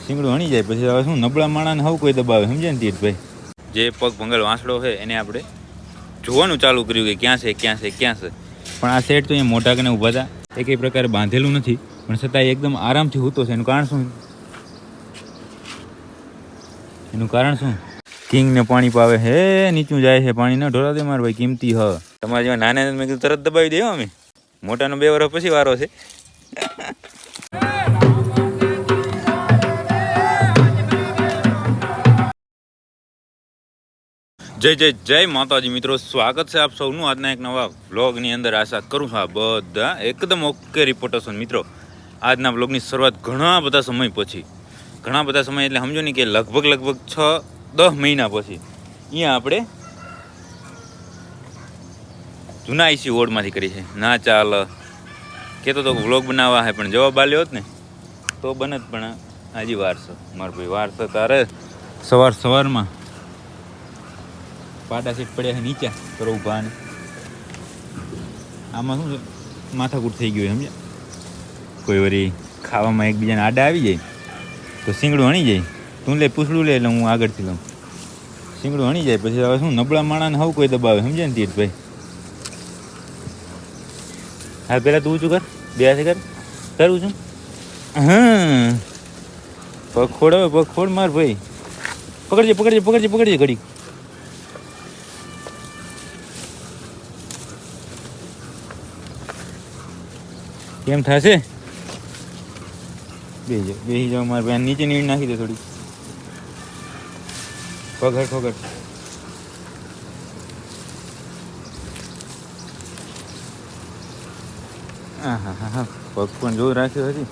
શીંગડું હણી જાય પછી હવે શું નબળા માણાને હવ કોઈ દબાવે, સમજે ને તીર્થભાઈ. જે પગ ભંગલ વાંસડો છે એને આપણે જોવાનું ચાલુ કર્યું કે ક્યાં છે ક્યાં છે ક્યાં છે. પણ આ સેટ તો અહીંયા મોટા કને ઊભા હતા, એકેય પ્રકારે બાંધેલું નથી, પણ છતાં એકદમ આરામથી હૂતો છે. એનું કારણ શું? એનું કારણ શું? કિંગને પાણી પાવે હે, નીચું જાય છે પાણી. ન ઢોરા દે મારે ભાઈ, કિંમતી હ. તમારે જેવા નાના મેં કીધું તરત દબાવી દે અમે. મોટાનો 2 વર્ષ પછી વારો છે. જય જય જય માતાજી મિત્રો, સ્વાગત છે આપ સૌનું આજના એક નવા વ્લોગની અંદર. આશા કરું છું આ બધા એકદમ ઓકે રિપોર્ટર છો મિત્રો. આજના વ્લોગની શરૂઆત ઘણા બધા સમય પછી, ઘણા બધા સમય એટલે સમજો ને કે લગભગ 6-10 મહિના પછી અહીંયા આપણે જૂના આઈસી વોર્ડમાંથી કરી છે. ના ચાલ કહેતો તો વ્લોગ બનાવવા હે, પણ જવાબ આલ્યો હોત ને તો બને જ, પણ હજી વાર છે મારા ભાઈ, વાર છે. તારે સવારમાં પાટા સીટ પડ્યા છે નીચે કરો ઊભા, ને આમાં શું છે માથાકૂટ થઈ ગયું સમજ્યા. કોઈ વળી ખાવામાં એકબીજાને આડા આવી જાય તો શીંગડું હણી જાય. તું લે પૂછડું લે એટલે હું આગળથી લઉં. શીંગડું હણી જાય પછી હવે શું નબળા માણાને હવ કોઈ દબાવે, સમજે ને તીર્થભાઈ. હા પેલા તું ઊંચું કર, 2 હાથે કર. કરું છું. હા પગ ખોડ, હવે પગ ખોડ માર ભાઈ. પકડજે ઘડી. કેમ થશે? બેસી જાઓ મારે ભાઈ. નીચે નીડ નાખી દે થોડી. પગ હરખો કર. હા પગ પણ જોઈ રાખ્યો હતી.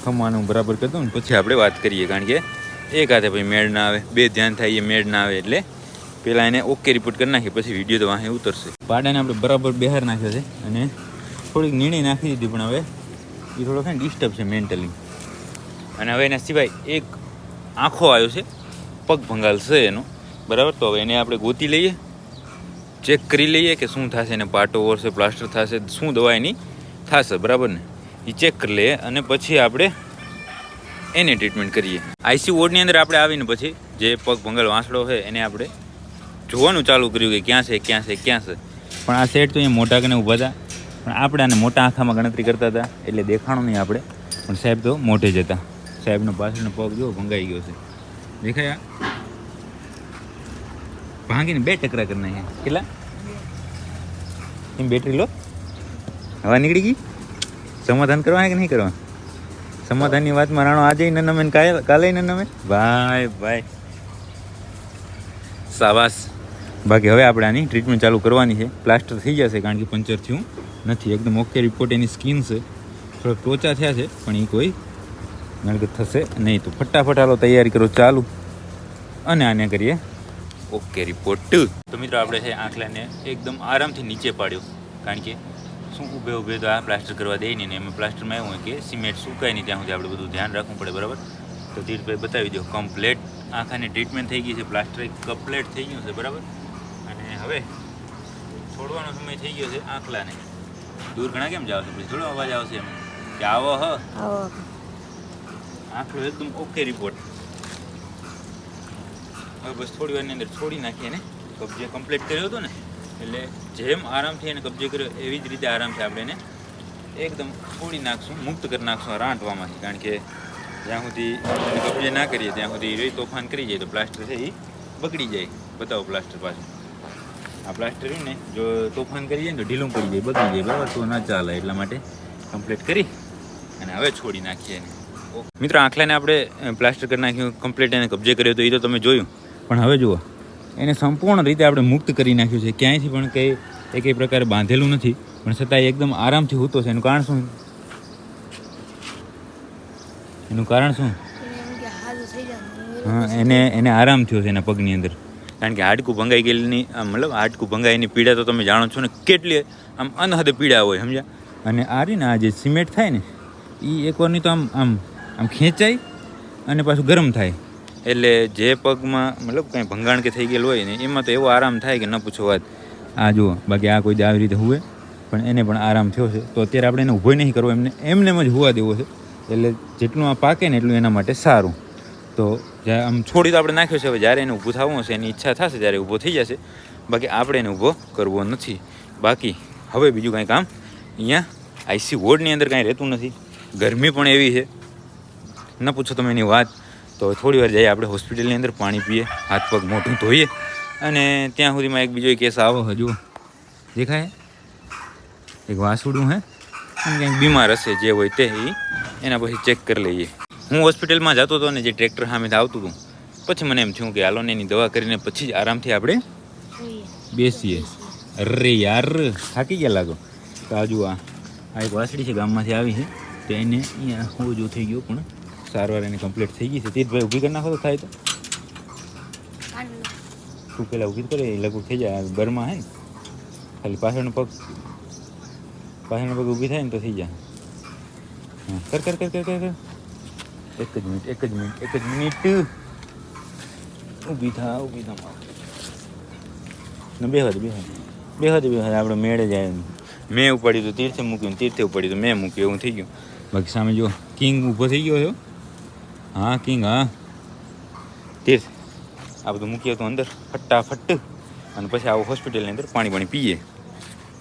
ખમાનું બરાબર કરતો ને પછી આપણે વાત કરીએ, કારણ કે એક હાથે ભાઈ મેળ ના આવે, 2 ધ્યાન થાય એ મેળ ના આવે. એટલે પહેલાં એને ઓકે રિપોર્ટ કરી નાખીએ, પછી વિડીયો તો વાંહે ઉતરશે. પાડાને આપણે બરાબર બહાર નાખ્યો છે અને થોડીક નિર્ણય નાખી દીધી, પણ હવે એ થોડો છે ને ડિસ્ટર્બ છે મેન્ટલી. અને હવે એના સિવાય એક આંખો આવ્યો છે, પગ ભંગાલ છે એનો, બરાબર. તો હવે એને આપણે ગોતી લઈએ, ચેક કરી લઈએ કે શું થશે, એને પાટો ઓરશે, પ્લાસ્ટર થશે, શું દવા એની થશે, બરાબર ને એ ચેક કરી લઈએ. અને પછી આપણે એને ટ્રીટમેન્ટ કરીએ. આઈસી વોર્ડની અંદર આપણે આવીને પછી જે પગ ભંગાલ વાંસડો છે એને આપણે જોવાનું ચાલુ કર્યું કે ક્યાં છે. પણ આ સેટ તો અહીંયા મોટા કને ઊભા હતા, પણ આપણે આને મોટા આંખામાં ગણતરી કરતા હતા એટલે દેખાણું નહીં આપણે. પણ સાહેબ તો મોટે જ હતા. સાહેબનો પાછળનો પગ જો ભંગાઈ ગયો છે, દેખાયા? ભાંગીને 2 ટકરા કરી નાખ્યા. કેટલા? એમ બેટરી લો, હવા નીકળી ગઈ. સમાધાન કરવા કે નહીં કરવા? સમાધાનની વાતમાં રાણો આજે ન નમે કાલે ન નમે. ભાઈ સાબાસ. બાકી હવે આપણે આની ટ્રીટમેન્ટ ચાલુ કરવાની છે. પ્લાસ્ટર થઈ જશે કારણ કે પંચર થયું નથી, એકદમ ઓકે રિપોર્ટ. એની સ્કીન છે, થોડાક ટોચા થયા છે, પણ એ કોઈ નડગત થશે નહીં. તો ફટાફટ હાલો તૈયારી કરો ચાલુ, અને આને કરીએ ઓકે રિપોર્ટ. તો મિત્રો આપણે છે આંખલાને એકદમ આરામથી નીચે પાડ્યો, કારણ કે શું ઊભે તો આ પ્લાસ્ટર કરવા દે નહીં. ને એમાં પ્લાસ્ટરમાં એવું હોય કે સિમેન્ટ સુકાય નહીં ત્યાં સુધી આપણે બધું ધ્યાન રાખવું પડે, બરાબર. તો તીર્થભાઈ બતાવી દો, કમ્પ્લેટ આંખાની ટ્રીટમેન્ટ થઈ ગઈ છે, પ્લાસ્ટર કમ્પ્લેટ થઈ ગયું છે, બરાબર. અને હવે છોડવાનો સમય થઈ ગયો છે આંખલાને. દૂર ઘણા કેમ જાવ છો? પછી થોડો અવાજ આવશે એમ કે આવો આંખલો એકદમ ઓકે રિપોર્ટ. હવે બસ થોડી વારની અંદર છોડી નાખીએ ને. કબજે કમ્પ્લીટ કર્યો હતો ને, એટલે જેમ આરામથી એને કબજે કર્યો એવી જ રીતે આરામથી આપણે એને એકદમ છોડી નાખશું, મુક્ત કરી નાખશું આ રાંટવામાંથી. કારણ કે જ્યાં સુધી એને કબજે ના કરીએ ત્યાં સુધી તોફાન કરી જાય તો પ્લાસ્ટર છે એ બગડી જાય. બતાવો પ્લાસ્ટર પાછું. આ પ્લાસ્ટર ને જો તોફાન કરી જાય ને તો ઢીલું પડી જાય, બગડી જાય, બરાબર. તો ના ચાલે, એટલા માટે કમ્પ્લીટ કરી અને હવે છોડી નાખીએ એને. મિત્રો આંખલાને આપણે પ્લાસ્ટર કરી નાખ્યું, કમ્પ્લીટ એને કબજે કર્યો તો એ તો તમે જોયું. પણ હવે જુઓ, એને સંપૂર્ણ રીતે આપણે મુક્ત કરી નાખ્યું છે. ક્યાંયથી પણ એકેય પ્રકારે બાંધેલું નથી, પણ છતાં એકદમ આરામથી હૂતો છે. એનું કારણ શું? હા, એને આરામ થયો છે એના પગની અંદર. કારણ કે હાડકું ભંગાઈ ગયેલી, મતલબ હાડકું ભંગાઈની પીડા તો તમે જાણો છો ને કેટલી આમ અનહદ પીડા હોય, સમજ્યા. અને આ રહી ને આ જે સિમેન્ટ થાય ને એ એકવારની તો આમ ખેંચાય અને પાછું ગરમ થાય, એટલે જે પગમાં મતલબ કંઈ ભંગાણ કે થઈ ગયેલું હોય ને એમાં તો એવો આરામ થાય કે ન પૂછો વાત. આ જુઓ, બાકી આ કોઈ આવી રીતે હુએ પણ એને પણ આરામ થયો છે. તો અત્યારે આપણે એને ઊભો નહીં કરવો, એમને જ હોવા દેવો છે. એટલે જેટલું આ પાકે ને એટલું એના માટે સારું. તો આમ છોડી તો આપણે નાખ્યો છે, હવે જ્યારે એને ઊભું થવું હશે એની ઈચ્છા થશે ત્યારે ઊભો થઈ જશે, બાકી આપણે એને ઊભો કરવો નથી. બાકી હવે બીજું કાંઈ કામ અહીંયા આઈસી વોર્ડની અંદર કાંઈ રહેતું નથી, ગરમી પણ એવી છે ન પૂછો તમે એની વાત. તો થોડી વાર જઈએ આપણે હોસ્પિટલની અંદર, પાણી પીએ, હાથ પગ મોઢું ધોઈએ, અને ત્યાં સુધીમાં એક બીજો કેસ આવો હજુ દેખાય એક વાસુડું હે અને કંઈક બીમાર હશે જે હોય તે એના પછી ચેક કરી લઈએ. હું હોસ્પિટલમાં જતો હતો ને જે ટ્રેક્ટર સામેથી આવતું હતું, પછી મને એમ થયું કે હાલો ને એની દવા કરીને પછી જ આરામથી આપણે બેસીએ. અરે યાર થાકી ગયા લાગો. તો હજુ આ એક વાસળી છે ગામમાંથી આવી છે, તો એને અહીંયા ઓજો થઈ ગયો પણ સારવાર એને કમ્પ્લીટ થઈ ગઈ છે. તીર્થભાઈ ઊભી કરી નાખો તો થાય તો તું પેલા ઊભી કરે લગભગ થઈ જાય. બરમાં હે ને ખાલી પાછળનો પગ ઊભી થાય ને તો થઈ જાય. હા કર કર કર કર કર કર એક જ મિનિટ ઊભી થા બે હદ આપણે મેળે જાય. મેં ઉપાડ્યું તો તીર્થે મૂક્યું, તીર્થે ઉપાડ્યું તો મેં મૂક્યું, એવું થઈ ગયું. બાકી સામે જો કિંગ ઊભો થઈ ગયો છો. હા કિંગ, હા તીર્થ આ બધું મૂકીએ તો અંદર ફટાફટ, અને પછી આવો હોસ્પિટલની અંદર પાણી પીએ,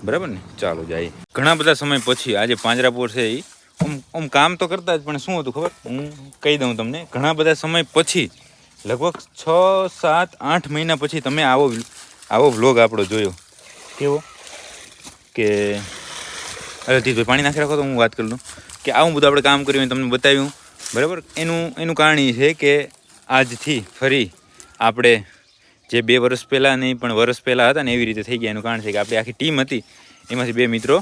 બરાબર ને? ચાલો જાય. ઘણા બધા સમય પછી આજે પાંજરાપોર છે એ આમ કામ તો કરતા જ, પણ શું હતું ખબર, હું કહી દઉં તમને. ઘણા બધા સમય પછી, લગભગ 6, 7, 8 મહિના પછી તમે આવો વ્લોગ આપણો જોયો. કેવો કે અરે તીર્થભાઈ પાણી નાખી રાખો તો હું વાત કરી લઉં કે આવું બધું આપણે કામ કર્યું તમને બતાવ્યું, બરાબર. એનું કારણ એ છે કે આજથી ફરી આપણે જે 2 વર્ષ પહેલાં નહીં પણ વર્ષ પહેલાં હતા ને એવી રીતે થઈ ગયા. એનું કારણ છે કે આપણી આખી ટીમ હતી, એમાંથી 2 મિત્રો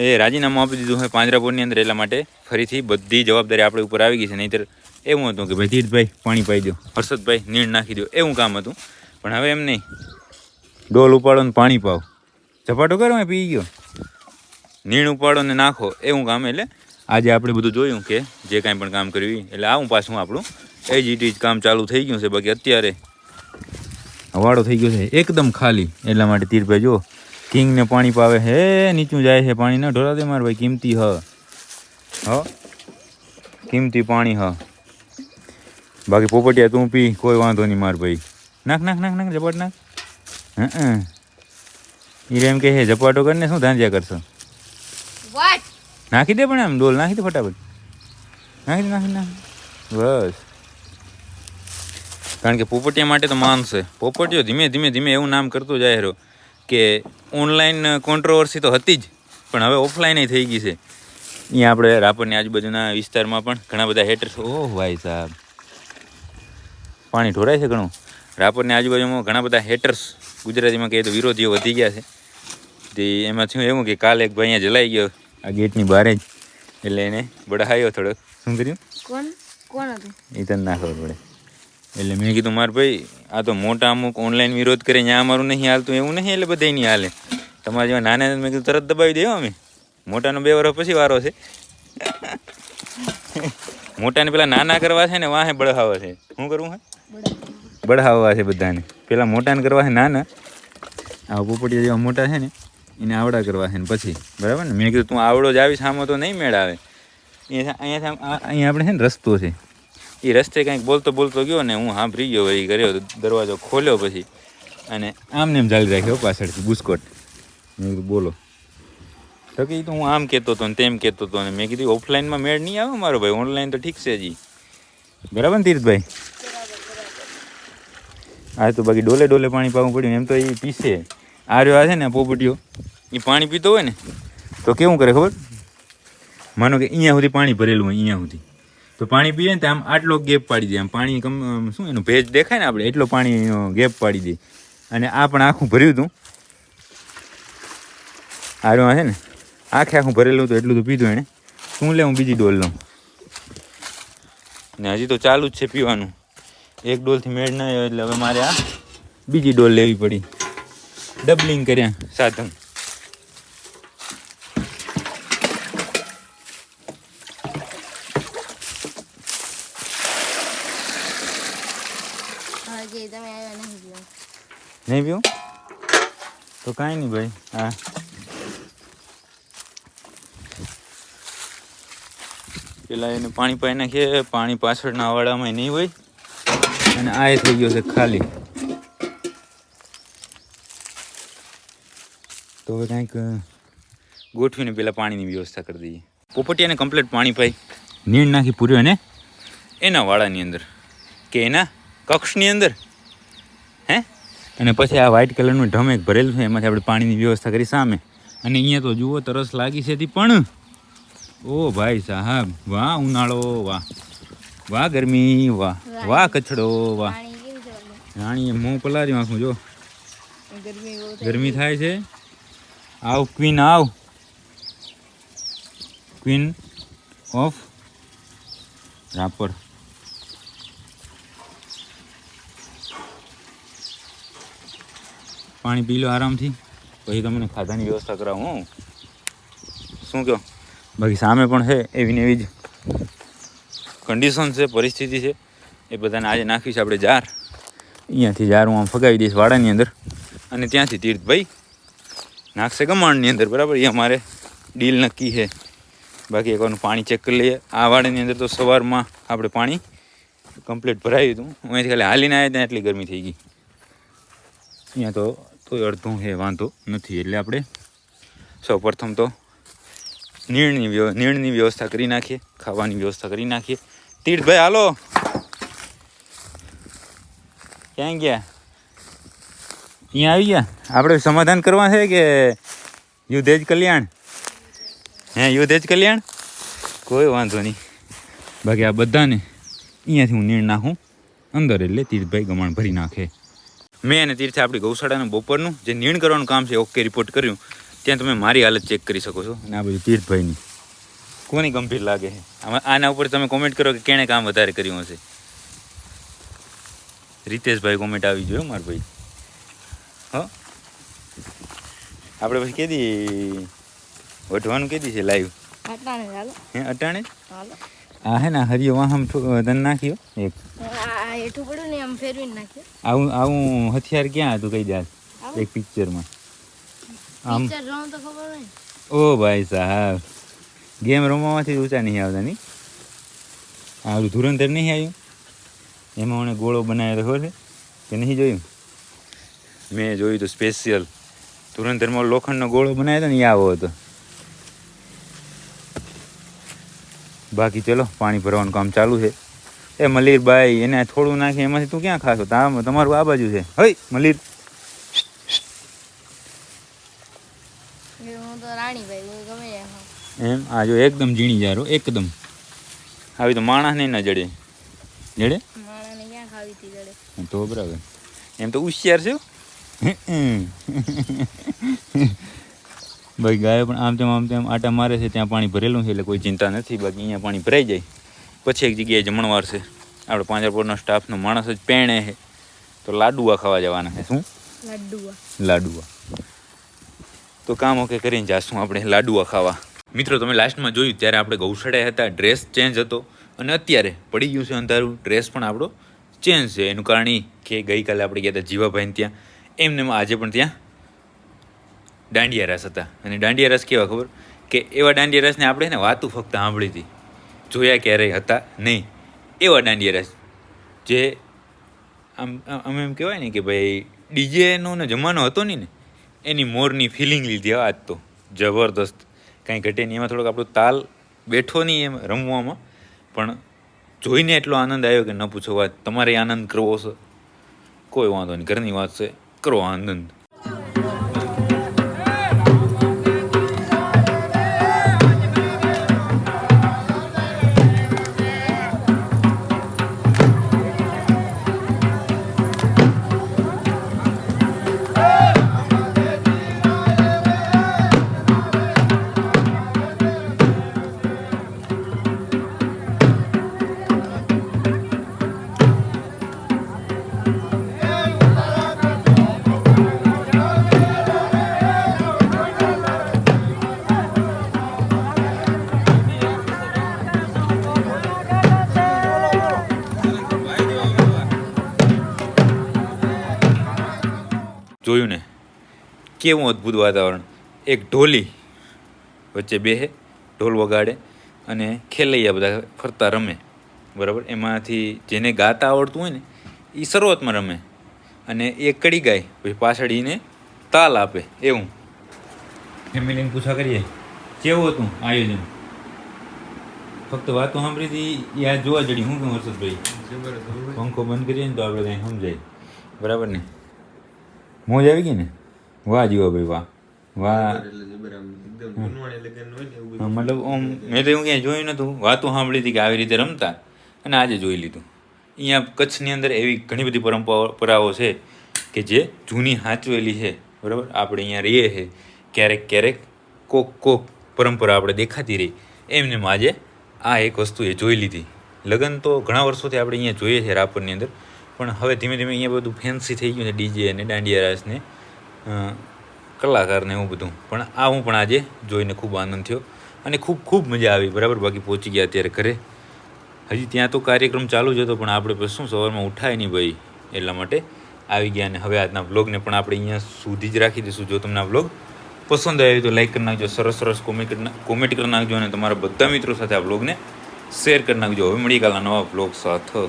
એ રાજીનામું આપી દીધું હોય પાંજરાપોરની અંદર. એટલા માટે ફરીથી બધી જવાબદારી આપણે ઉપર આવી ગઈ છે. નહીંતર એવું હતું કે ભાઈ તીર્થભાઈ પાણી પાઈ દો, હર્ષદભાઈ નીણ નાખી દો, એવું કામ હતું. પણ હવે એમ નહીં, ડોલ ઉપાડો ને પાણી પાવ, ઝપાટો કરો મેં પી ગયો, નીણ ઉપાડો ને નાખો, એવું કામ. એટલે આજે આપણે બધું જોયું કે જે કાંઈ પણ કામ કર્યું એટલે આવું પાછું આપણું એજ કામ ચાલુ થઈ ગયું છે. બાકી અત્યારે હવાડો થઈ ગયો છે એકદમ ખાલી. એટલા માટે તીર્થભાઈ જો કિંગને પાણી પાવે હે, નીચું જાય છે પાણી. ના ઢોરા દે માર ભાઈ, કિંમતી કિંમતી પાણી બાકી પોપટિયા તું પી, કોઈ વાંધો નહીં માર ભાઈ. નાખ ઝપાટ નાખ. હીરે એમ કે હે ઝપાટો કરીને શું ધાંધ્યા કરશો? નાખી દે, પણ એમ ડોલ નાખી દે ફટાફટ, નાખી બસ. કારણ કે પોપટિયા માટે તો માનશે. પોપટિયો ધીમે ધીમે એવું નામ કરતો જાય રહ્યો કે ઓનલાઈન કોન્ટ્રોવર્સી તો હતી જ, પણ હવે ઓફલાઈન થઈ ગઈ છે. અહીંયા આપણે રાપરની આજુબાજુના વિસ્તારમાં પણ ઘણા બધા હેટર્સ. ઓહ ભાઈ સાહેબ, પાણી ઢોરાય છે ઘણું. રાપરની આજુબાજુમાં ઘણા બધા હેટર્સ, ગુજરાતીમાં કહીએ તો વિરોધીઓ વધી ગયા છે. તે એમાં થયું એવું કે કાલે એક ભાઈ અહીંયા જલાઈ ગયો આ ગેટની બહાર જ, એટલે એને બળાયો થોડોક. શું કર્યું? કોણ હતું એ તને ના ખબર પડે. એટલે મેં કીધું માર ભાઈ આ તો મોટા અમુક ઓનલાઈન વિરોધ કરે, ત્યાં અમારું નહીં હાલતું એવું નહીં, એટલે બધા નહીં હાલે. તમારે જેવા નાના મેં કીધું તરત દબાવી દે. અમે મોટાનો 2 વર્ષ પછી વારો છે. મોટાને પેલા નાના કરવા છે ને વાહે બળહાવા છે. શું કરવું છે? બળહાવા છે બધાને. પેલા મોટાને કરવા છે નાના, આ પોપટિયા જેવા મોટા છે ને એને આવડા કરવા છે ને પછી, બરાબર ને? મેં કીધું તું આવડો જ આવીશ આમાં તો નહીં મેળ આવે. અહીંયા આપણે છે ને રસ્તો છે, એ રસ્તે કંઈક બોલતો ગયો ને હું સાંભળી ગયો. એ કર્યો દરવાજો ખોલ્યો પછી, અને આમને એમ ચાલી રાખ્યો પાછળથી બુસ્કોટ. મેં કીધું બોલો તો કે તો હું આમ કહેતો હતો ને તેમ કહેતો હતો. ને મેં કીધું ઓફલાઈનમાં મેળ નહીં આવે મારો ભાઈ, ઓનલાઈન તો ઠીક છે જી, બરાબર ને તીર્થભાઈ? આ તો બાકી ડોલે પાણી પાવું પડ્યું. એમ તો એ પીસે આ છે ને પોપટીઓ, એ પાણી પીતો હોય ને તો કેવું કરે ખબર? માનો કે અહીંયા સુધી પાણી ભરેલું હોય, અહીંયા સુધી તો પાણી પીએ ને તો આમ આટલો ગેપ પાડી દે. આમ પાણી શું એનું ભેજ દેખાય ને આપણે, એટલો પાણીનો ગેપ પાડી દે. અને આ પણ આખું ભર્યું હતું, આરમાં છે ને આખું ભરેલું હતું, એટલું તો પીધું એણે. શું લે હું બીજી ડોલ લઉં ને હજી તો ચાલુ જ છે પીવાનું. એક ડોલથી મેળ ના આવ્યો એટલે હવે મારે આ બીજી ડોલ લેવી પડી. ડબલિંગ કર્યા સાધન. નહીં પીવું તો કાંઈ નહીં ભાઈ. હા પેલા એને પાણી પાઈ નાખીએ. પાણી પાછળના વાડામાં નહીં હોય અને આ થઈ ગયો છે ખાલી. તો હવે કંઈક ગોઠવીને પેલા પાણીની વ્યવસ્થા કરી દઈએ. પોપટિયાને કમ્પ્લીટ પાણી પાઈ નીણ નાખી પૂર્યો એને એના વાડાની અંદર કે એના કક્ષની અંદર હે. અને પછી આ વ્હાઇટ કલરનું ઢમ એક ભરેલું છે એમાંથી આપણે પાણીની વ્યવસ્થા કરી સામે. અને અહીંયા તો જુઓ તરસ લાગી છે પણ ઓ ભાઈ સાહેબ વાહ ઉનાળો વાહ વાહ ગરમી વાહ વાહ કચડો વાહ. રાણીએ મોં પલારી નાખું જો ગરમી થાય છે. આવ ક્વીન આવ ક્વીન ઓફ રાપર. પાણી પી લો આરામથી પછી તમને ખાધાની વ્યવસ્થા કરાવું હું શું કહો. બાકી સામે પણ છે એવી ને એવી જ કન્ડિશન છે પરિસ્થિતિ છે એ બધાને આજે નાખીશ આપણે જાર. અહીંયાથી જાર હું આમ ફગાવી દઈશ વાડાની અંદર અને ત્યાંથી તીર્થભાઈ નાખશે ગમાણની અંદર બરાબર. એ અમારે ડીલ નક્કી છે. બાકી એકવારનું પાણી ચેક કરી લઈએ. આ વાડાની અંદર તો સવારમાં આપણે પાણી કમ્પ્લીટ ભરાયું હતું. હું અહીંથી ખાલી હાલીને આવ્યા ત્યાં એટલી ગરમી થઈ ગઈ. અહીંયા તો અડધું છે વાંધો નથી. એટલે આપણે સૌ પ્રથમ તો નીણની વ્યવસ્થા કરી નાખીએ. ખાવાની વ્યવસ્થા કરી નાખીએ. તીર્થભાઈ હાલો ક્યાં ગયા? અહીંયા આવી ગયા. આપણે સમાધાન કરવા છે કે યુદ્ધ જ કલ્યાણ? હે યુદ્ધ જ કલ્યાણ. કોઈ વાંધો નહીં. બાકી આ બધાને અહીંયાથી હું નીણ નાખું અંદર એટલે તીર્થભાઈ ગમાણ ભરી નાખે. મેં અને તીર્થે આપણી ગૌશાળાનું બપોરનું જે નીણ કરવાનું કામ છે ઓકે રિપોર્ટ કર્યું. ત્યાં તમે મારી હાલત ચેક કરી શકો છો. અને આ બધું તીર્થભાઈની કોની ગંભીર લાગે છે આના ઉપર તમે કોમેન્ટ કરો કે કેણે કામ વધારે કર્યું હશે. રીતેશભાઈ કોમેન્ટ આવી જોયો મારા ભાઈ. હા આપણે પછી કેદી વઢવાનું કેદી છે લાઈવ? હે અટાણે હા હે ને હરિયો વાહમ તને નાખ્યો એક આવું હથિયાર ક્યાં હતું કઈ દે એક પિક્ચરમાં આમ. ઓ ભાઈ સાહેબ ગેમ રમવામાંથી ઊંચા નહીં આવતા નહીં. આ બધું ધુરંધર નહીં આવ્યું એમાં મને ગોળો બનાવ્યો ખબર છે કે નહીં જોયું? મેં જોયું તો સ્પેશિયલ ધુરંધરમાં લોખંડનો ગોળો બનાવ્યો હતો ને એ આવો હતો. બાકી ચલો પાણી ભરવાનું કામ ચાલુ છે. એ મલીરભાઈ એને થોડું નાખી એમાંથી તું ક્યાં ખાશો? તમારું આ બાજુ છે. હઈ મલીર એમ આ જો એકદમ ઝીણી જારો એકદમ આવી તો માણસ નહીં ના જડે જડે તો બરાબર. એમ તો હોશિયાર છે ભાઈ. ગાયો પણ આમ તેમ આટા મારે છે. ત્યાં પાણી ભરેલું છે એટલે કોઈ ચિંતા નથી. બાકી અહીંયા પાણી ભરાઈ જાય પછી એક જગ્યાએ જમણવાર છે. આપણે પાંજરાપોળનો સ્ટાફનો માણસ જ પેણે છે તો લાડુઆ ખાવા જવાના છે. શું લાડુઆ? તો કામ ઓકે કરીને જાશું આપણે લાડુઆ ખાવા. મિત્રો તમે લાસ્ટમાં જોયું ત્યારે આપણે ગૌશાળાએ હતા. ડ્રેસ ચેન્જ હતો અને અત્યારે પડી ગયું છે અંધારું. ડ્રેસ પણ આપણો ચેન્જ છે. એનું કારણ એ કે ગઈકાલે આપણે ગયા હતા જીવાભાઈને ત્યાં. એમને આજે પણ ત્યાં દાંડિયા રાસ હતા. અને દાંડિયા રાસ કેવા ખબર કે એવા દાંડિયા રાસને આપણે ને વાતું ફક્ત સાંભળી હતી, જોયા ક્યારેય હતા નહીં. એવા દાંડિયા રાસ જે આમ અમે એમ કહેવાય ને કે ભાઈ ડીજેનો ને જમાનો હતો નહીં ને એની મોરની ફિલિંગ લીધી. આજ તો જબરદસ્ત કાંઈ ઘટે નહીં. એમાં થોડોક આપણો તાલ બેઠો નહીં એમ રમવામાં, પણ જોઈને એટલો આનંદ આવ્યો કે ન પૂછો વાત. તમારે આનંદ કરવો છે કોઈ વાંધો નહીં, ઘરની વાત છે, કરો આનંદ. જોયું ને કેવું અદ્ભુત વાતાવરણ. એક ઢોલી વચ્ચે બેહે, ઢોલ વગાડે, અને ખેલૈયા બધા ફરતા રમે, બરાબર. એમાંથી જેને ગાતા આવડતું હોય ને એ શરૂઆતમાં રમે અને એ કડી ગાય પછી પાછળ એને તાલ આપે. એવું ફેમિલીને પૂછા કરીએ કેવું હતું આયોજન? ફક્ત વાતો સાંભળી હતી યાદ જોવા જડી. શું કહું હર્ષદભાઈ? પંખો બંધ કરીએ ને તો આપણે કંઈ સમજાય, બરાબર ને? મોજ આવી ગઈ ને? વાહ જીવાભાઈ વાહ વાહ. મતલબ આમ મેં તો એવું ક્યાંય જોયું નહોતું. વાતો સાંભળી હતી કે આવી રીતે રમતા અને આજે જોઈ લીધું. અહીંયા કચ્છની અંદર એવી ઘણી બધી પરંપરાઓ છે કે જે જૂની સાચવેલી છે, બરાબર. આપણે અહીંયા રહીએ છીએ ક્યારેક ક્યારેક કોક પરંપરા આપણે દેખાતી રહી એમને આજે આ એક વસ્તુ એ જોઈ લીધી. લગ્ન તો ઘણા વર્ષોથી આપણે અહીંયા જોઈએ છીએ રાપરની અંદર, પણ હવે ધીમે ધીમે અહીંયા બધું ફેન્સી થઈ ગયું છે, ડીજે અને દાંડિયા રાસ ને કલાકારને એવું બધું. પણ આ હું પણ આજે જોઈને ખૂબ આનંદ થયો અને ખૂબ મજા આવી, બરાબર. બાકી પહોંચી ગયા અત્યારે ઘરે. હજી ત્યાં તો કાર્યક્રમ ચાલુ જ હતો પણ આપણે પછી શું સવારમાં ઉઠાય નહીં ભાઈ, એટલા માટે આવી ગયા. અને હવે આજના વ્લોગને પણ આપણે અહીંયા સુધી જ રાખી દઈશું. જો તમને આ વ્લોગ પસંદ આવ્યો તો લાઈક કરી નાખજો, સરસ કોમેન્ટ કરી નાખજો અને તમારા બધા મિત્રો સાથે આ વ્લોગને શેર કરી નાખજો. હવે મળી કાલના નવા વ્લોગ સાથે.